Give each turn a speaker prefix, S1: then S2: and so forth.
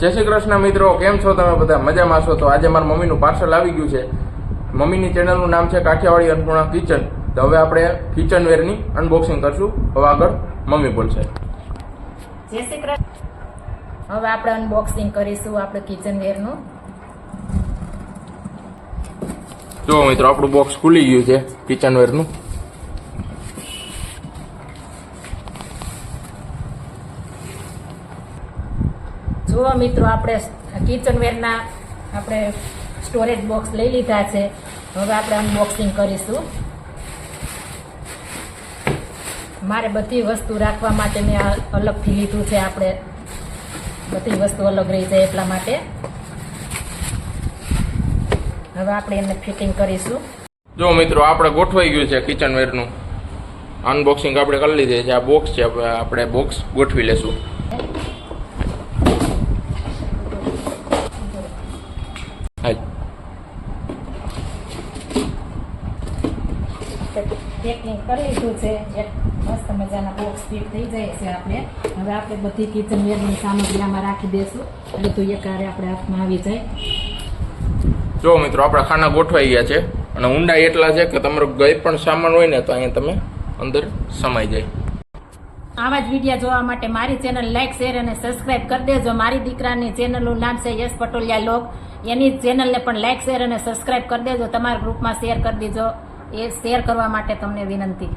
S1: જય શ્રી કૃષ્ણ મિત્રો, કેમ છો તમે બધા? મજામાં છો? તો આજે મારા મમ્મીનું પાર્સલ આવી ગયું છે. મમ્મીની ચેનલનું નામ છે કાઠિયાવાડી અન્નપૂર્ણા કિચન. તો હવે આપણે કિચન વેરની અનબોક્સિંગ કરશું. હવે આગળ મમ્મી બોલશે.
S2: જય શ્રી કૃષ્ણ. હવે આપણે અનબોક્સિંગ કરીશું આપણે કિચન વેરનું.
S1: જો મિત્રો, આપણું બોક્સ ખુલી ગયું છે કિચન વેરનું.
S2: જુઓ મિત્રો, આપણે કિચન વેરના આપણે સ્ટોરેજ બોક્સ લઈ લીધા છે. હવે આપણે અનબોક્સિંગ કરીશું. મારે બધી વસ્તુ રાખવા માટે મેં અલગથી લીધું છે. આપણે બધી વસ્તુ અલગ રહી જાય એટલા માટે. હવે આપણે એને ફિટિંગ કરીશું.
S1: જો મિત્રો, આપણે ગોઠવાઈ ગયું છે કિચન વેરનું અનબોક્સિંગ આપણે કરી લીધી છે. આ બોક્સ છે, આપણે બોક્સ ગોઠવી લેશું.
S2: પેકિંગ કરી લીધું છે. એક મસ્ત મજાના બોક્સ ફિટ થઈ જાય છે. આપણે હવે આપણે બધી કિચન વેરની સામગ્રી આમાં રાખી દઈશું એટલે તો એકારે આપણે હાથમાં આવી જાય.
S1: જો મિત્રો, આપણા ખાના ગોઠવાઈ ગયા છે અને ઊંડાઈ એટલા છે કે તમારો ગઈ પણ સામાન હોય ને તો અહીંયા તમે અંદર સમાઈ જાય.
S2: આવા જ વિડીયો જોવા માટે મારી ચેનલ લાઈક, શેર અને સબસ્ક્રાઇબ કરી દેજો. મારી દીકરાની ચેનલનું નામ છે યશ પટોલિયા લોગ. એની ચેનલને પણ લાઈક, શેર અને સબસ્ક્રાઇબ કરી દેજો. તમારા ગ્રુપમાં શેર કરી દેજો. એ શેર કરવા માટે તમને વિનંતી.